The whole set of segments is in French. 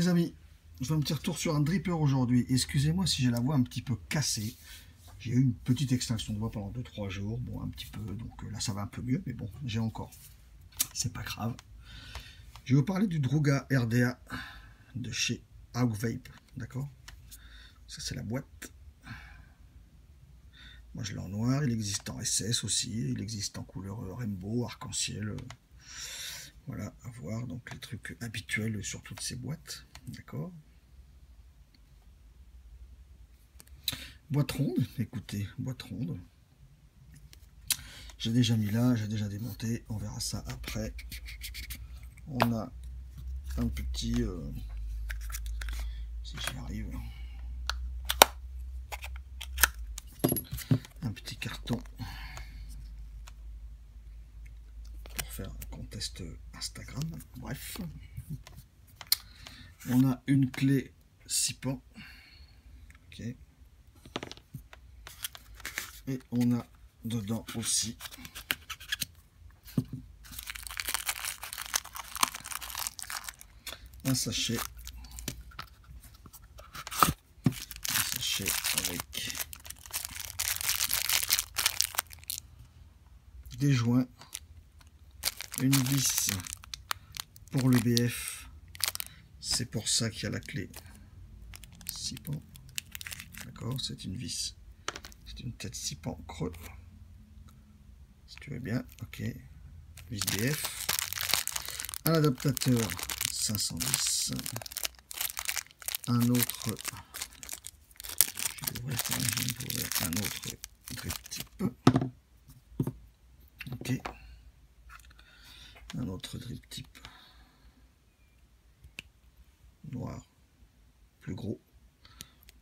les amis, je fais un petit retour sur un dripper aujourd'hui. Excusez-moi si j'ai la voix un petit peu cassée. J'ai eu une petite extinction de voix pendant 2-3 jours. Bon, un petit peu, donc là ça va un peu mieux, mais bon, j'ai encore. C'est pas grave. Je vais vous parler du Druga RDA de chez Hawkvape, d'accord? Ça c'est la boîte. Moi je l'ai en noir, il existe en SS aussi, il existe en couleur rainbow, arc-en-ciel. Voilà, à voir, donc les trucs habituels sur toutes ces boîtes, d'accord? Boîte ronde, écoutez, boîte ronde. J'ai déjà mis là, j'ai déjà démonté, on verra ça après. On a un petit, si j'y arrive, un petit carton pour faire un contest Instagram, bref. On a une clé 6 pans, ok. Et on a dedans aussi un sachet avec des joints, une vis pour le BF, c'est pour ça qu'il y a la clé 6 pans, d'accord, c'est une vis, c'est une tête 6 pans creux, si tu veux bien, ok, vis BF, un adaptateur 510, un autre, un autre drip type, ok, un autre drip type noir, plus gros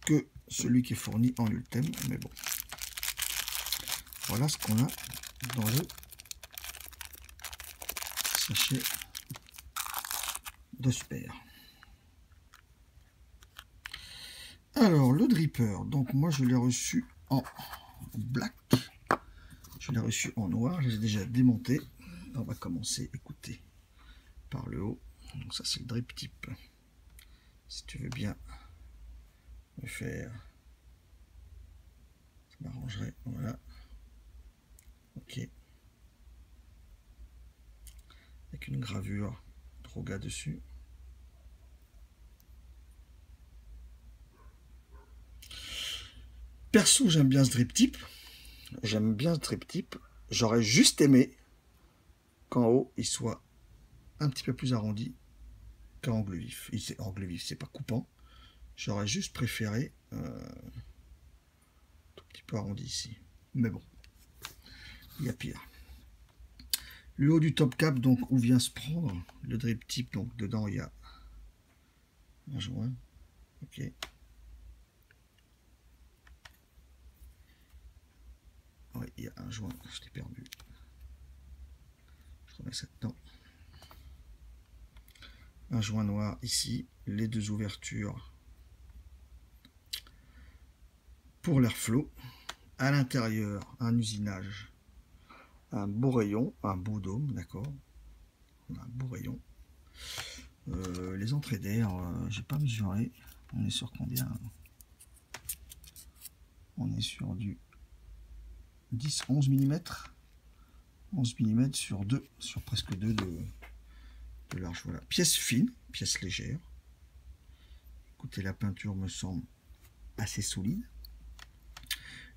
que celui qui est fourni en Ultem, mais bon, voilà ce qu'on a dans le sachet de Super. Alors le dripper, donc moi je l'ai reçu en black, je l'ai reçu en noir, je l'ai déjà démonté. On va commencer, écoutez, par le haut. Donc ça c'est le drip type, si tu veux bien me faire, ça m'arrangerait, voilà, ok, avec une gravure Druga dessus. Perso, j'aime bien ce drip type. J'aurais juste aimé qu'en haut, il soit un petit peu plus arrondi qu'un angle vif. Angle vif, c'est pas coupant. J'aurais juste préféré tout petit peu arrondi ici. Mais bon, il y a pire. Le haut du top cap, donc, où vient se prendre le drip type. Donc, dedans, il y a un joint. Ok. Oui, il y a un joint, je l'ai perdu. Je remets ça dedans. Un joint noir ici, les deux ouvertures pour l'airflow. À l'intérieur, un usinage, un beau rayon, un beau dôme, d'accord. On a un beau rayon. Les entrées d'air, j'ai pas mesuré. On est sur combien? On est sur du 11 mm. 11 mm sur 2, sur presque 2 de large. Voilà. Pièce fine, pièce légère. Écoutez, la peinture me semble assez solide.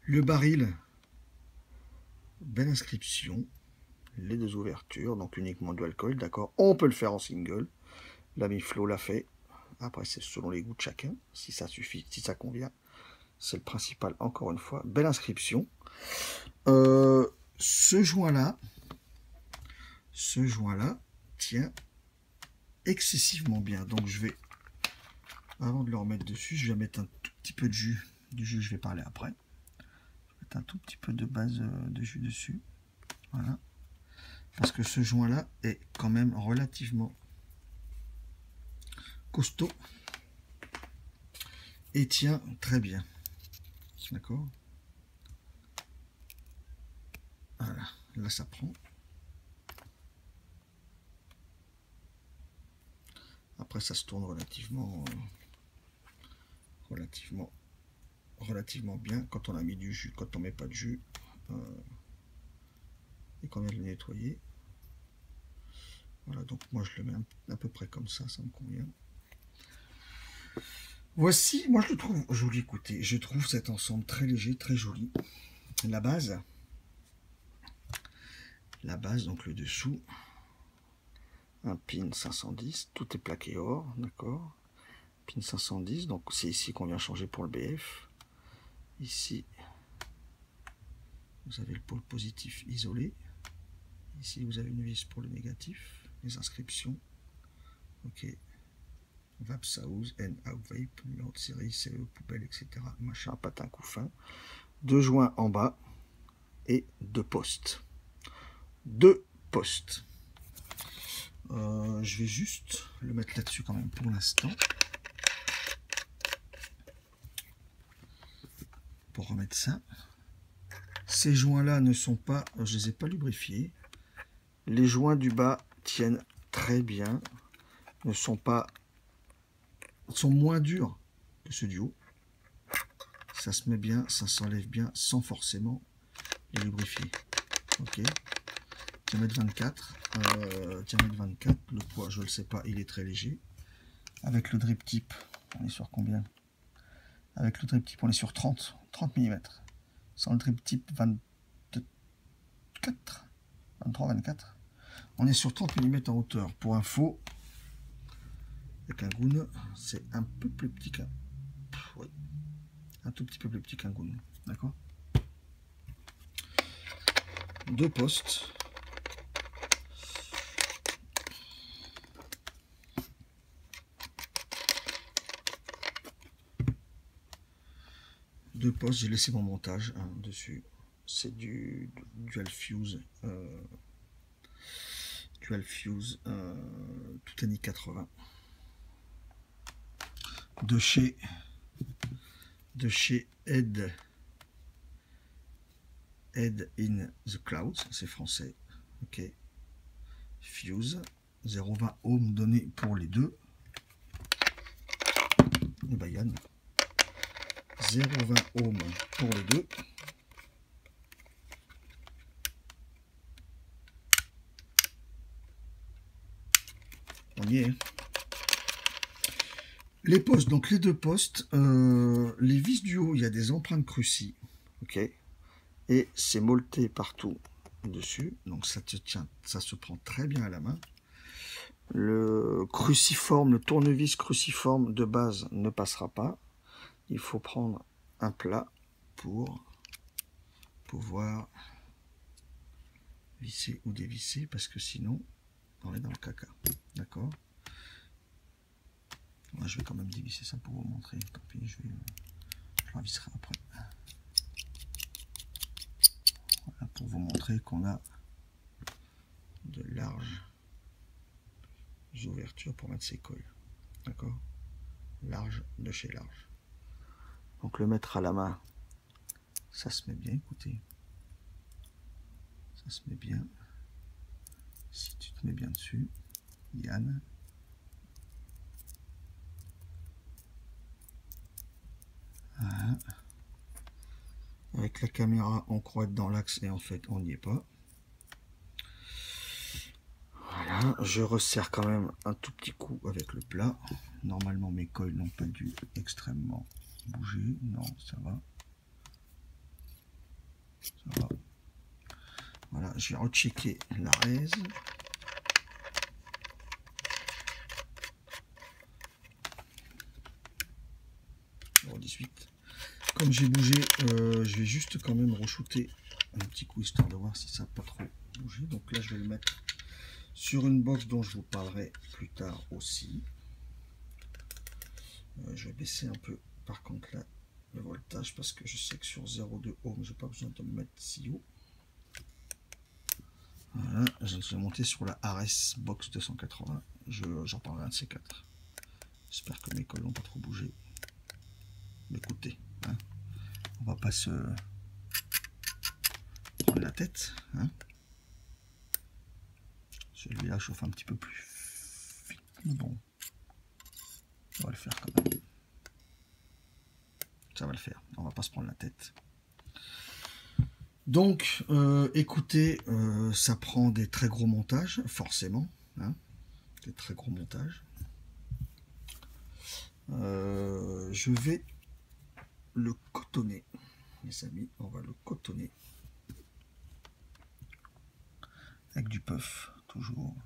Le baril, belle inscription. Les deux ouvertures, donc uniquement du alcool, d'accord. On peut le faire en single. L'ami Flo l'a fait. Après, c'est selon les goûts de chacun. Si ça suffit, si ça convient. C'est le principal, encore une fois. Belle inscription. Ce joint-là tient excessivement bien. Donc, je vais, avant de le remettre dessus, je vais mettre un tout petit peu de jus. Du jus, je vais parler après. Je vais mettre un tout petit peu de base de jus dessus. Voilà. Parce que ce joint-là est quand même relativement costaud et tient très bien. D'accord? Voilà, là ça prend. Après, ça se tourne relativement bien quand on a mis du jus. Quand on met pas de jus et qu'on vient de le nettoyer. Voilà, donc moi je le mets à peu près comme ça me convient. Voici, moi je le trouve joli, écoutez, je trouve cet ensemble très léger, très joli. La base, donc le dessous, un pin 510, tout est plaqué or, d'accord. Pin 510, donc c'est ici qu'on vient changer pour le BF. Ici, vous avez le pôle positif isolé. Ici, vous avez une vis pour le négatif, les inscriptions. Ok. Vaps House, N Out Vape, numéro de série, CE, poubelle, etc. Machin, patin couffin. 2 joints en bas et 2 postes. 2 postes. Je vais juste le mettre là-dessus quand même pour l'instant. Pour remettre ça. Ces joints-là ne sont pas, je les ai pas lubrifiés. Les joints du bas tiennent très bien. Ne sont pas, sont moins durs que ceux du haut. Ça se met bien, ça s'enlève bien sans forcément les lubrifier. Ok. Diamètre 24. Diamètre 24. Le poids, je ne le sais pas, il est très léger. Avec le drip tip, on est sur combien? Avec le drip tip, on est sur 30 mm. Sans le drip tip, 24. 23, 24. On est sur 30 mm en hauteur. Pour info, avec un goon, c'est un peu plus petit qu'un. Oui. Un tout petit peu plus petit qu'un goon. D'accord? 2 postes. J'ai laissé mon montage dessus. C'est du dual fuse. Tutani 80. De chez Head in the Clouds, c'est français. Ok. Fuse 0,20 ohms donné pour les deux. Et Bayan 0,20 ohms pour les deux. On y est. Les postes, donc les 2 postes, les vis du haut, il y a des empreintes cruci, ok, et c'est molleté partout dessus, donc ça te tient, ça se prend très bien à la main. Le cruciforme, le tournevis cruciforme de base ne passera pas. Il faut prendre un plat pour pouvoir visser ou dévisser, parce que sinon on est dans le caca, d'accord. Moi, je vais quand même dévisser ça pour vous montrer. Tant pis, je le visserai après. Voilà, pour vous montrer qu'on a de larges ouvertures pour mettre ses coils. D'accord? Large de chez large. Donc le mettre à la main, ça se met bien, écoutez. Ça se met bien. Si tu te mets bien dessus, Yann. Voilà. Avec la caméra, on croit être dans l'axe et en fait, on n'y est pas. Voilà, je resserre quand même un tout petit coup avec le plat. Normalement, mes coils n'ont pas dû extrêmement bouger. Non, ça va. Ça va. Voilà, j'ai rechecké la raise. Numéro 18. Comme j'ai bougé, je vais juste quand même re-shooter un petit coup histoire de voir si ça n'a pas trop bougé. Donc là, je vais le mettre sur une box dont je vous parlerai plus tard aussi. Je vais baisser un peu par contre là le voltage parce que je sais que sur 0,2 ohm, j'ai pas besoin de me mettre si haut. Voilà, je vais monter sur la Ares Box 280. J'en parlerai un de ces 4. J'espère que mes coils n'ont pas trop bougé. Écoutez, hein, on va pas se prendre la tête. Hein. Celui-là chauffe un petit peu plus vite. Bon, faire quand même. Ça va le faire, on va pas se prendre la tête. Donc, écoutez, ça prend des très gros montages, forcément. Hein, des très gros montages. Je vais le cotonner, mes amis. On va le cotonner. Avec du puff, toujours.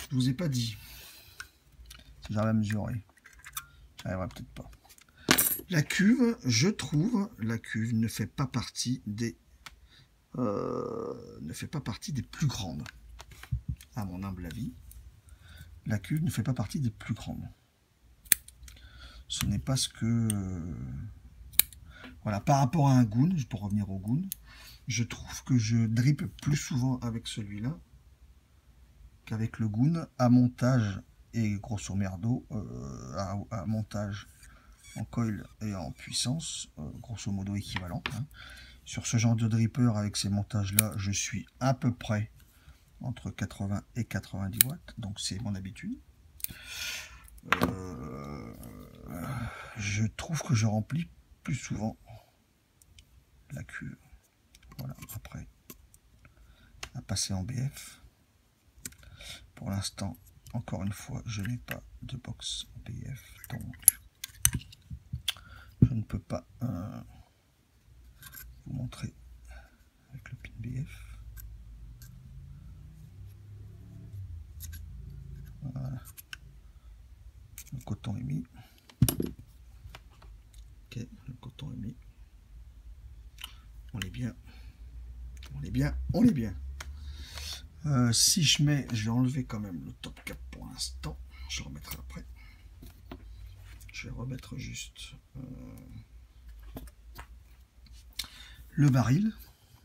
Je vous ai pas dit si j'arrive à mesurer. J'arriverai peut-être pas. La cuve, je trouve, la cuve ne fait pas partie des plus grandes. À mon humble avis, la cuve ne fait pas partie des plus grandes. Ce n'est pas ce que... voilà, par rapport à un goon, pour revenir au goon, je trouve que je drip plus souvent avec celui-là qu'avec le goon à montage et grosso merdo à montage en coil et en puissance, grosso modo équivalent. Hein. Sur ce genre de dripper avec ces montages là, je suis à peu près entre 80 et 90 watts, donc c'est mon habitude. Je trouve que je remplis plus souvent la cuve. Voilà, après à passer en BF. Pour l'instant, encore une fois, je n'ai pas de box BF, donc je ne peux pas vous montrer avec le pin BF. Voilà. Le coton est mis. Ok, le coton est mis. On est bien. On est bien. On est bien. Si je mets, je vais enlever quand même le top cap pour l'instant. Je remettrai après. Je vais remettre juste le baril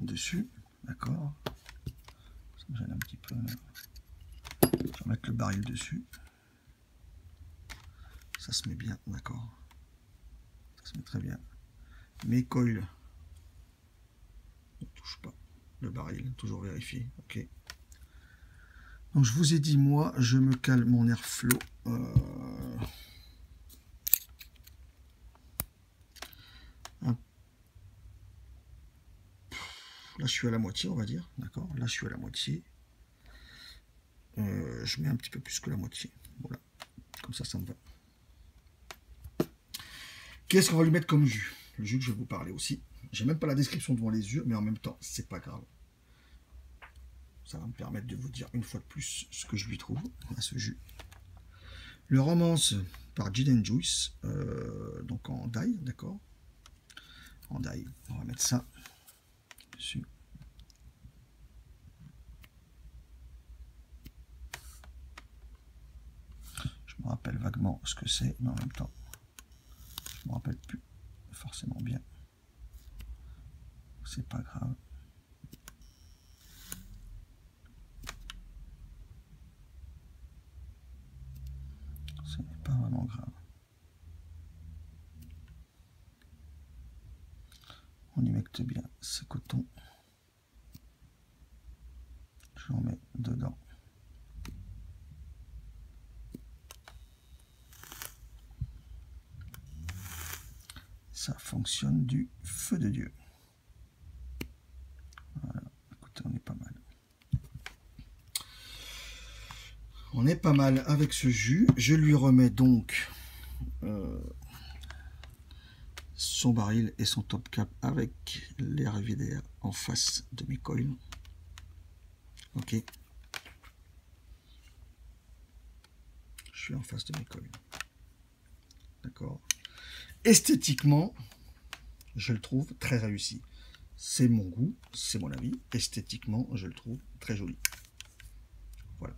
dessus. D'accord. Ça me gêne un petit peu. Je vais remettre le baril dessus. Ça se met bien, d'accord. Ça se met très bien. Mes coils ne touchent pas le baril, toujours vérifié. Ok. Donc je vous ai dit, moi, je me cale mon airflow. Là, je suis à la moitié, on va dire. D'accord. Là, je suis à la moitié. Je mets un petit peu plus que la moitié. Voilà. Comme ça me va. Qu'est-ce qu'on va lui mettre comme jus? Le jus que je vais vous parler aussi. J'ai même pas la description devant les yeux, mais en même temps, c'est pas grave. Ça va me permettre de vous dire une fois de plus ce que je lui trouve à ce jus. Le Romance par Gin & Juice, donc en dye, d'accord. En dye, on va mettre ça dessus. Je me rappelle vaguement ce que c'est, mais en même temps, je me rappelle plus forcément bien. C'est pas grave. Ce n'est pas vraiment grave. On humecte bien ce coton. J'en mets dedans. Ça fonctionne du feu de Dieu. Voilà, écoutez, on est pas mal. On est pas mal avec ce jus. Je lui remets donc son baril et son top cap avec les RVDR en face de mes coils. Ok. Je suis en face de mes coils. D'accord. Esthétiquement, je le trouve très réussi. C'est mon goût, c'est mon avis. Esthétiquement, je le trouve très joli. Voilà.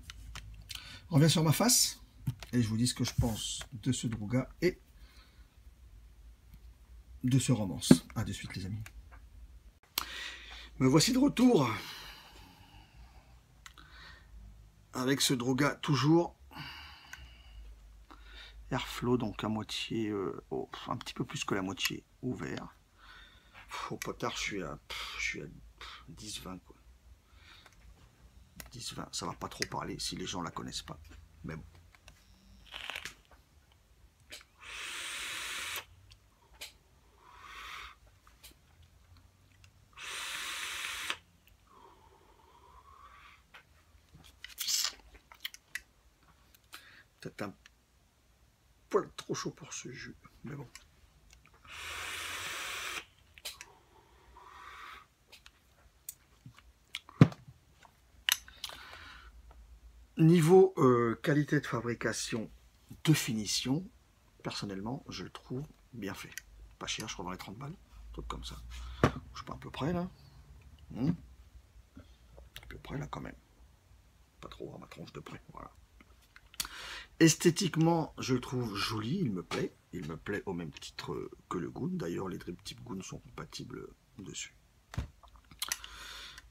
On revient sur ma face et je vous dis ce que je pense de ce Druga et de ce Romance. A de suite les amis. Me voici de retour avec ce Druga toujours Airflow, donc à moitié, un petit peu plus que la moitié ouvert. Au potard, je suis à 10-20 quoi. 10-20, ça va pas trop parler si les gens la connaissent pas. Mais bon. Peut-être un poil trop chaud pour ce jus, mais bon. Niveau qualité de fabrication, de finition, personnellement, je le trouve bien fait. Pas cher, je crois dans les 30 balles, un truc comme ça. Je sais pas, à peu près là. À peu près là quand même. Pas trop à ma tronche de près, voilà. Esthétiquement, je le trouve joli, il me plaît. Il me plaît au même titre que le Goon. D'ailleurs, les drip type Goon sont compatibles dessus.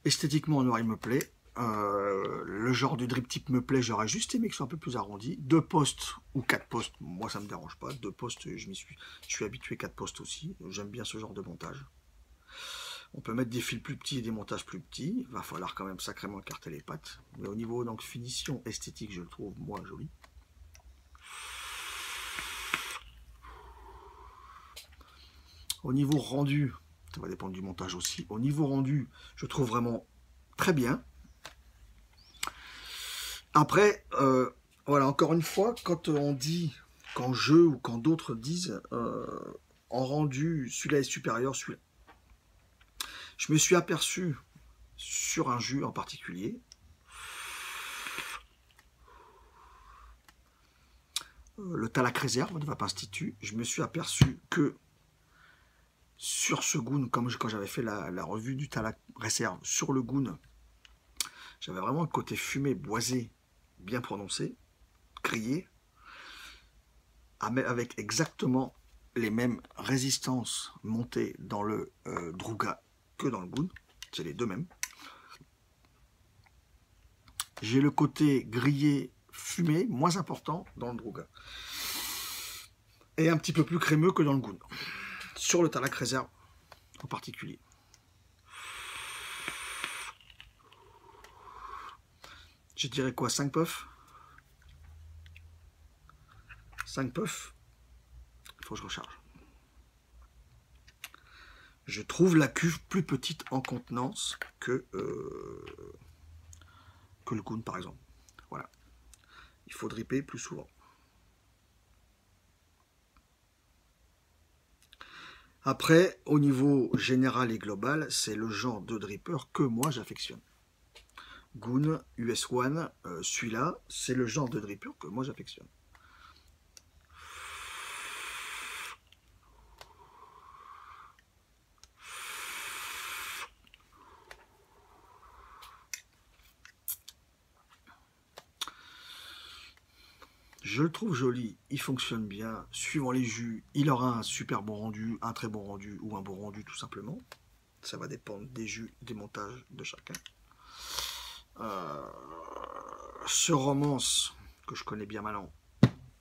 Esthétiquement, noir, il me plaît. Le genre du drip type me plaît. J'aurais juste aimé que ce soit un peu plus arrondi. 2 postes ou 4 postes, moi ça me dérange pas. 2 postes, je suis habitué 4 postes aussi. J'aime bien ce genre de montage. On peut mettre des fils plus petits et des montages plus petits. Il va falloir quand même sacrément écarter les pattes. Mais au niveau donc finition esthétique, je le trouve moi joli. Au niveau rendu, ça va dépendre du montage aussi. Au niveau rendu, je trouve vraiment très bien. Après, voilà, encore une fois, quand on dit, quand je ou quand d'autres disent en rendu, celui-là est supérieur, celui-là. Je me suis aperçu sur un jus en particulier. Le Talac Réserve de Vape Institut, je me suis aperçu que sur ce Goon, comme quand j'avais fait la revue du Talac Réserve sur le Goon, j'avais vraiment le côté fumé, boisé, bien prononcé, grillé, avec exactement les mêmes résistances montées dans le Druga que dans le Goon. C'est les deux mêmes. J'ai le côté grillé, fumé, moins important dans le Druga. Et un petit peu plus crémeux que dans le Goon. Sur le Talac Réserve en particulier. Je dirais quoi, 5 puffs? 5 puffs. Il faut que je recharge. Je trouve la cuve plus petite en contenance que le Goon par exemple. Voilà. Il faut dripper plus souvent. Après, au niveau général et global, c'est le genre de dripper que moi j'affectionne. Goon, US1, celui-là, c'est le genre de dripper que moi j'affectionne. Je le trouve joli, il fonctionne bien, suivant les jus, il aura un super bon rendu, un très bon rendu ou un bon rendu tout simplement. Ça va dépendre des jus, des montages de chacun. Ce romance que je connais bien maintenant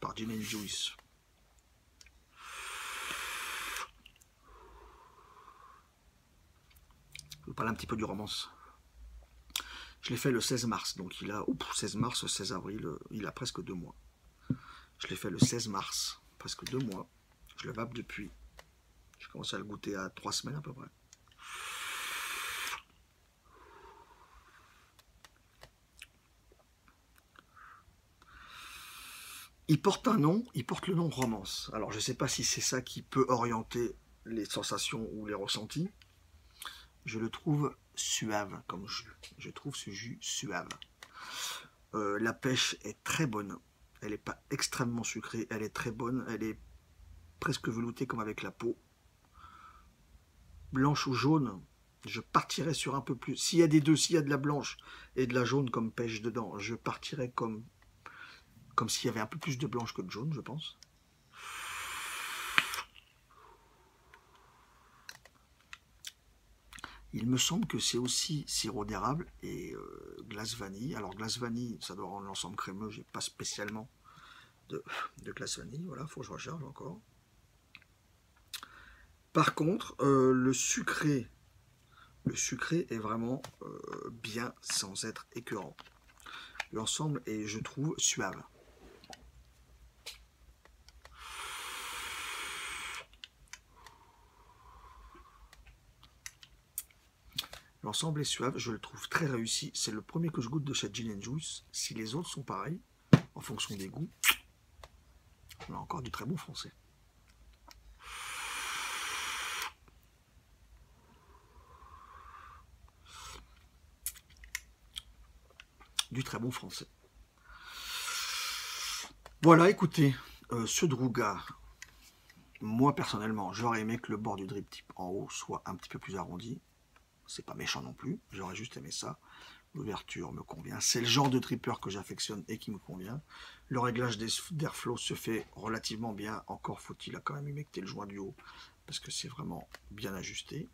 par Gin & Juice. Je vais parler un petit peu du romance. Je l'ai fait le 16 mars, donc il a 16 mars, 16 avril, il a presque 2 mois. Je l'ai fait le 16 mars, presque 2 mois. Je le vape depuis. J'ai commencé à le goûter à 3 semaines à peu près. Il porte un nom, il porte le nom Romance. Alors je ne sais pas si c'est ça qui peut orienter les sensations ou les ressentis. Je le trouve suave comme jus. Je trouve ce jus suave. La pêche est très bonne. Elle n'est pas extrêmement sucrée, elle est très bonne. Elle est presque veloutée comme avec la peau. Blanche ou jaune, je partirais sur un peu plus. S'il y a des deux, s'il y a de la blanche et de la jaune comme pêche dedans, je partirais comme s'il y avait un peu plus de blanche que de jaune, je pense. Il me semble que c'est aussi sirop d'érable et glace vanille. Alors glace vanille, ça doit rendre l'ensemble crémeux. J'ai pas spécialement de glace vanille. Voilà, faut que je recharge encore. Par contre, le sucré est vraiment bien sans être écœurant. L'ensemble est, je trouve, suave. L'ensemble est suave, je le trouve très réussi. C'est le premier que je goûte de chez Gin & Juice. Si les autres sont pareils, en fonction des goûts, on a encore du très bon français. Du très bon français. Voilà, écoutez, ce Druga, moi personnellement, j'aurais aimé que le bord du drip tip en haut soit un petit peu plus arrondi. C'est pas méchant non plus, j'aurais juste aimé ça. L'ouverture me convient. C'est le genre de dripper que j'affectionne et qui me convient. Le réglage d'airflow se fait relativement bien. Encore faut-il quand même humecter le joint du haut parce que c'est vraiment bien ajusté.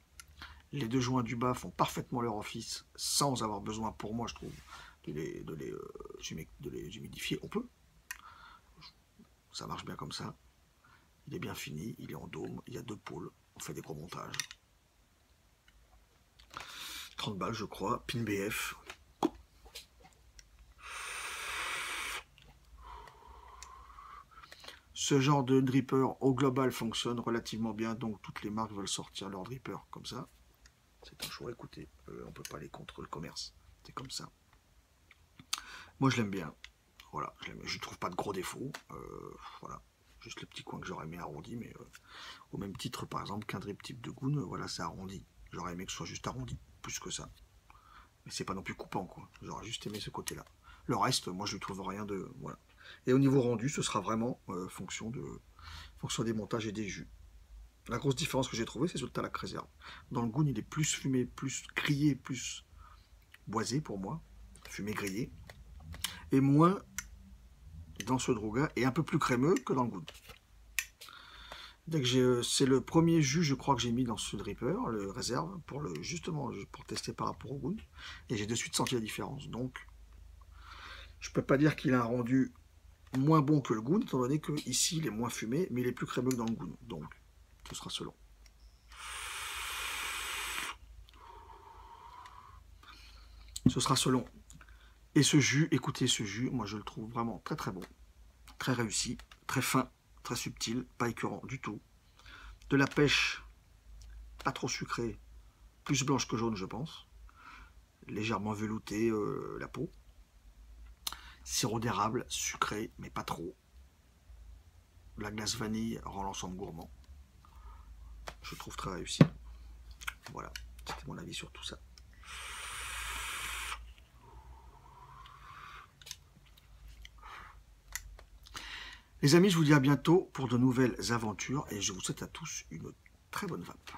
Les deux joints du bas font parfaitement leur office sans avoir besoin, pour moi, je trouve, de les humidifier. On peut. Ça marche bien comme ça. Il est bien fini, il est en dôme, il y a deux pôles. On fait des gros montages. 30 balles, je crois. Pin BF. Ce genre de dripper au global fonctionne relativement bien, donc toutes les marques veulent sortir leur dripper comme ça. C'est un choix, écoutez, on ne peut pas aller contre le commerce, c'est comme ça. Moi je l'aime bien, voilà, je ne trouve pas de gros défauts, voilà, juste le petit coin que j'aurais aimé arrondi, mais au même titre par exemple qu'un drip type de Goon, voilà, c'est arrondi. J'aurais aimé que ce soit juste arrondi, plus que ça. Mais c'est pas non plus coupant, quoi. J'aurais juste aimé ce côté-là. Le reste, moi je ne trouve rien de... Voilà. Et au niveau rendu, ce sera vraiment fonction des montages et des jus. La grosse différence que j'ai trouvée, c'est sur le Talac réserve. Dans le Goon, il est plus fumé, plus grillé, plus boisé pour moi, fumé grillé, et moins dans ce Druga, et un peu plus crémeux que dans le Goon. C'est le premier jus, je crois, que j'ai mis dans ce dripper, le réserve, justement pour tester par rapport au Goon, et j'ai de suite senti la différence. Donc, je peux pas dire qu'il a un rendu moins bon que le Goon, étant donné que ici il est moins fumé, mais il est plus crémeux que dans le Goon. Donc, ce sera selon. Ce sera selon. Et ce jus, écoutez ce jus, moi je le trouve vraiment très très bon, très réussi, très fin, très subtil, pas écœurant du tout. De la pêche, pas trop sucrée, plus blanche que jaune je pense. Légèrement velouté la peau. Sirop d'érable, sucré, mais pas trop. La glace vanille rend l'ensemble gourmand. Je trouve très réussi. Voilà, c'était mon avis sur tout ça. Les amis, je vous dis à bientôt pour de nouvelles aventures et je vous souhaite à tous une très bonne vape.